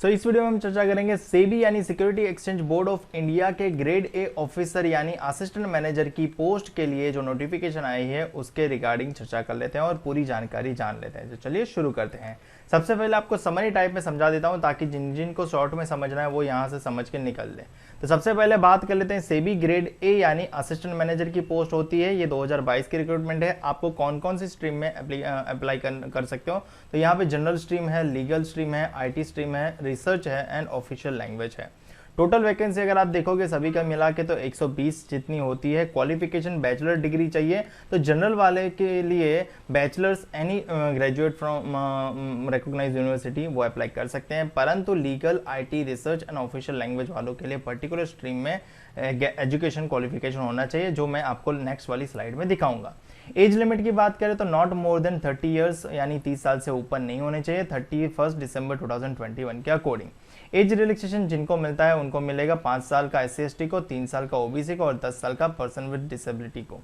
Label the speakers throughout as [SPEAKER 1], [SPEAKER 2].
[SPEAKER 1] इस वीडियो में हम चर्चा करेंगे सेबी यानी security exchange board of India के ग्रेड ए ऑफिसर यानी असिस्टेंट मैनेजर की पोस्ट के लिए जो नोटिफिकेशन आई है उसके रिगार्डिंग चर्चा कर लेते हैं और पूरी जानकारी जान लेते हैं। तो चलिए शुरू करते हैं। सबसे पहले आपको समरी टाइप में समझा देता हूं ताकि जिन जिन को शॉर्ट में समझना है वो यहां से समझ के निकल ले। तो सबसे पहले बात कर लेते हैं सेबी ग्रेड ए यानी असिस्टेंट मैनेजर की पोस्ट होती है। ये 2022 की रिक्रूटमेंट है। आपको कौन कौन सी स्ट्रीम में अप्लाई कर सकते हो? तो यहाँ पे जनरल स्ट्रीम है, लीगल स्ट्रीम है, आईटी स्ट्रीम है, रिसर्च है एंड ऑफिशियल लैंग्वेज है। टोटल वैकेंसी अगर आप देखोगे सभी का मिला के तो 120 जितनी होती है। क्वालिफिकेशन बैचलर डिग्री चाहिए। तो जनरल वाले के लिए bachelors any graduate from recognised university वो अप्लाई कर सकते हैं, परंतु legal, IT, research and official language वालों के लिए पर्टिकुलर स्ट्रीम में एजुकेशन क्वालिफिकेशन होना चाहिए, जो मैं आपको नेक्स्ट वाली स्लाइड में दिखाऊंगा। एज लिमिट की बात करें तो नॉट मोर देन 30 ईयर्स यानी 30 साल से ऊपर नहीं होने चाहिए 31 दिसंबर 2021 के अकॉर्डिंग। एज रिलैक्सेशन जिनको मिलता है उनको मिलेगा 5 साल का SC/ST को, 3 साल का OBC को और 10 साल का पर्सन विद डिसेबिलिटी को।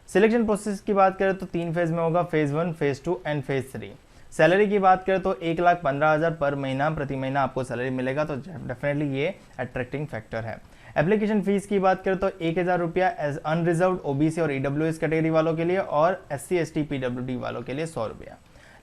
[SPEAKER 1] सिलेक्शन प्रोसेस की बात करें तो 3 फेज में होगा, phase 1, phase 2 and phase 3। Salary की बात करें तो 1,15,000 पर महीना प्रति महीना आपको सैलरी मिलेगा, तो डेफिनेटली ये अट्रैक्टिंग फैक्टर है। एप्लीकेशन फीस की बात करें तो 1,000 रुपया एज अनरिजर्व्ड OBC और EWS कैटेगरी वालों के लिए और SC/ST PWD वालों के लिए 100 रुपया।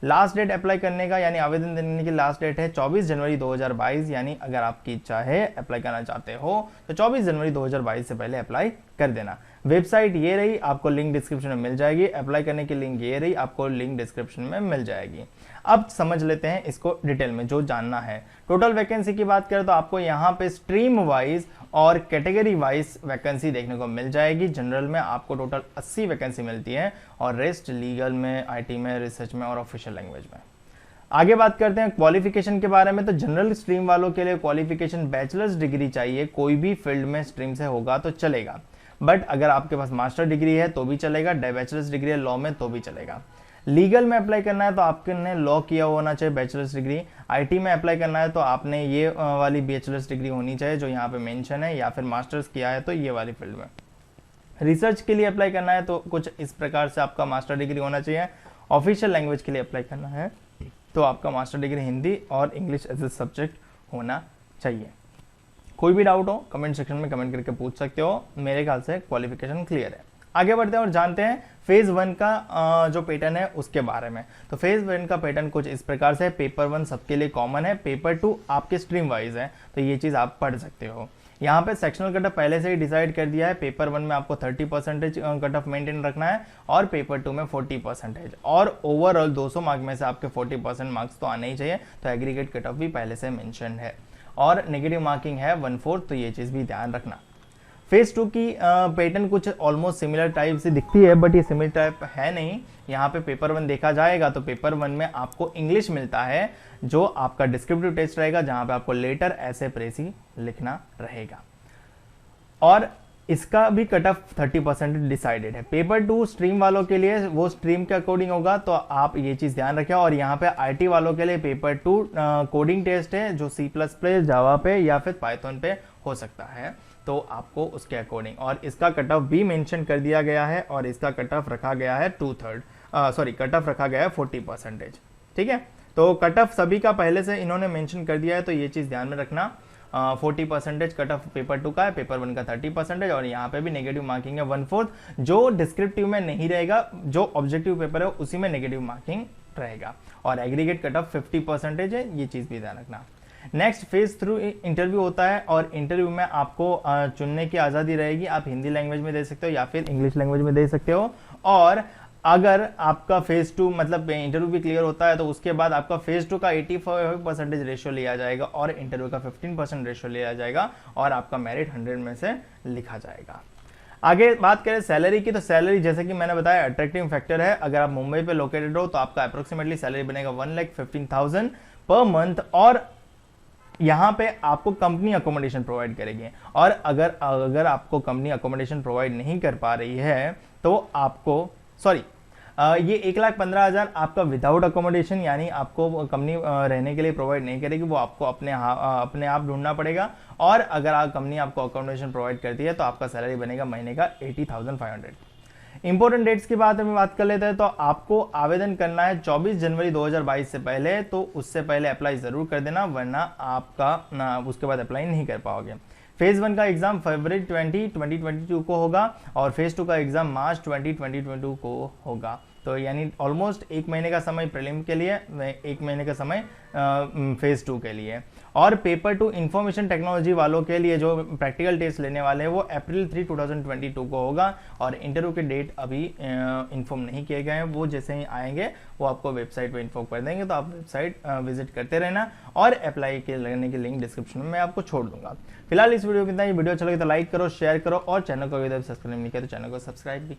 [SPEAKER 1] लास्ट डेट अप्लाई करने का यानी आवेदन देने की लास्ट डेट है 24 जनवरी 2022। यानी अगर आपकी इच्छा है अप्लाई करना चाहते हो तो 24 जनवरी 2022 से पहले अप्लाई कर देना। वेबसाइट ये रही, आपको लिंक डिस्क्रिप्शन में मिल जाएगी। अप्लाई करने की लिंक ये रही, आपको लिंक डिस्क्रिप्शन में मिल जाएगी। अब समझ लेते हैं इसको डिटेल में जो जानना है। टोटल वैकेंसी की बात करें तो आपको यहाँ पे स्ट्रीम वाइज और कैटेगरी वाइज वैकेंसी देखने को मिल जाएगी। जनरल में आपको टोटल 80 वैकेंसी मिलती है और रेस्ट लीगल में, आईटी में, रिसर्च में और ऑफिशियल लैंग्वेज में। आगे बात करते हैं क्वालिफिकेशन के बारे में। तो जनरल स्ट्रीम वालों के लिए क्वालिफिकेशन बैचलर्स डिग्री चाहिए। कोई भी फील्ड में स्ट्रीम से होगा तो चलेगा, बट अगर आपके पास मास्टर डिग्री है तो भी चलेगा, बैचलर्स डिग्री है लॉ में तो भी चलेगा। लीगल में अप्लाई करना है तो आपने लॉ किया होना चाहिए, बैचलर्स डिग्री। आईटी में अप्लाई करना है तो आपने ये वाली बैचलर्स डिग्री होनी चाहिए जो यहाँ पे मेंशन है, या फिर मास्टर्स किया है तो ये वाली फील्ड में। रिसर्च के लिए अप्लाई करना है तो कुछ इस प्रकार से आपका मास्टर डिग्री होना चाहिए। ऑफिशियल लैंग्वेज के लिए अप्लाई करना है तो आपका मास्टर डिग्री हिंदी और इंग्लिश एज ए सब्जेक्ट होना चाहिए। कोई भी डाउट हो कमेंट सेक्शन में कमेंट करके पूछ सकते हो। मेरे ख्याल से क्वालिफिकेशन क्लियर है। आगे बढ़ते हैं और जानते हैं फेज 1 का जो पैटर्न है उसके बारे में। तो फेज 1 का पैटर्न कुछ इस प्रकार से है। पेपर 1 सबके लिए कॉमन है, पेपर 2 आपके स्ट्रीम वाइज है, तो ये चीज़ आप पढ़ सकते हो। यहाँ पे सेक्शनल कट ऑफ पहले से ही डिसाइड कर दिया है। पेपर 1 में आपको 30% कट ऑफ मेंटेन रखना है और पेपर 2 में 40%, और ओवरऑल 200 मार्क में से आपके 40% मार्क्स तो आने ही चाहिए। तो एग्रीगेट कट ऑफ भी पहले से मेंशन है और नेगेटिव मार्किंग है 1/4, तो ये चीज़ भी ध्यान रखना। फेज 2 की पैटर्न कुछ ऑलमोस्ट सिमिलर टाइप से दिखती है, बट ये सिमिलर टाइप है नहीं। यहाँ पे पेपर 1 देखा जाएगा तो पेपर 1 में आपको इंग्लिश मिलता है, जो आपका डिस्क्रिप्टिव टेस्ट रहेगा, जहाँ पे आपको लेटर, ऐसे, प्रेसी लिखना रहेगा और इसका भी कट ऑफ 30% डिसाइडेड है। पेपर 2 स्ट्रीम वालों के लिए वो स्ट्रीम के अकॉर्डिंग होगा, तो आप ये चीज़ ध्यान रखें। और यहाँ पे आईटी वालों के लिए पेपर 2 कोडिंग टेस्ट है, जो C++, जावा पे या फिर पाइथन पे हो सकता है, तो आपको उसके अकॉर्डिंग। और इसका कट ऑफ भी मेंशन कर दिया गया है और इसका कट ऑफ रखा गया है कट ऑफ रखा गया है 40%। ठीक है, तो कट ऑफ सभी का पहले से इन्होंने मेंशन कर दिया है, तो ये चीज़ ध्यान में रखना। 40% कट ऑफ पेपर 2 का है, पेपर 1 का 30%, और यहाँ पे भी नेगेटिव मार्किंग है 1/4। जो डिस्क्रिप्टिव में नहीं रहेगा, जो ऑब्जेक्टिव पेपर है उसी में नेगेटिव मार्किंग रहेगा, और एग्रीगेट कट ऑफ 50% है, ये चीज़ भी ध्यान रखना। नेक्स्ट फेज थ्रू इंटरव्यू होता है और इंटरव्यू में आपको चुनने की आज़ादी रहेगी। आप हिंदी लैंग्वेज में दे सकते हो या फिर इंग्लिश लैंग्वेज में दे सकते हो। और अगर आपका फेज 2 मतलब इंटरव्यू भी क्लियर होता है तो उसके बाद आपका फेज 2 का 85% रेशियो लिया जाएगा और इंटरव्यू का 15% रेशियो लिया जाएगा और आपका मेरिट 100 में से लिखा जाएगा। आगे बात करें सैलरी की, तो सैलरी जैसे कि मैंने बताया अट्रैक्टिव फैक्टर है। अगर आप मुंबई पे लोकेटेड हो तो आपका अप्रोक्सीमेटली सैलरी बनेगा 1,15,000 पर मंथ, और यहाँ पे आपको कंपनी अकोमोडेशन प्रोवाइड करेगी। और अगर आपको कंपनी अकोमोडेशन प्रोवाइड नहीं कर पा रही है तो आपको ये 1,15,000 आपका विदाउट अकोमोडेशन, यानी आपको कंपनी रहने के लिए प्रोवाइड नहीं करेगी, वो आपको अपने आप ढूंढना पड़ेगा। और अगर कंपनी आपको अकोमोडेशन प्रोवाइड करती है तो आपका सैलरी बनेगा महीने का 80,500। इंपॉर्टेंट डेट्स की बात कर लेते हैं। तो आपको आवेदन करना है 24 जनवरी 2022 से पहले, तो उससे पहले अप्लाई जरूर कर देना, वरना आपका उसके बाद अप्लाई नहीं कर पाओगे। फेज 1 का एग्जाम फरवरी 2022 को होगा और फेज 2 का एग्जाम मार्च 2022 को होगा। तो यानी ऑलमोस्ट 1 महीने का समय प्रीलिम के लिए, 1 महीने का समय फेज 2 के लिए। और पेपर 2 इंफॉर्मेशन टेक्नोलॉजी वालों के लिए जो प्रैक्टिकल टेस्ट लेने वाले हैं वो अप्रैल 3, 2022 को होगा। और इंटरव्यू के डेट अभी इन्फॉर्म नहीं किए गए हैं, वो जैसे ही आएंगे वो आपको वेबसाइट पर इन्फॉर्म कर देंगे। तो आप वेबसाइट विजिट करते रहना और अप्लाई के लगने की लिंक डिस्क्रिप्शन में मैं आपको छोड़ दूंगा। फिलहाल इस वीडियो में इतना ही। वीडियो अच्छा लगे तो लाइक करो, शेयर करो और चैनल को अभी तक सब्सक्राइब नहीं किया तो चैनल को सब्सक्राइब भी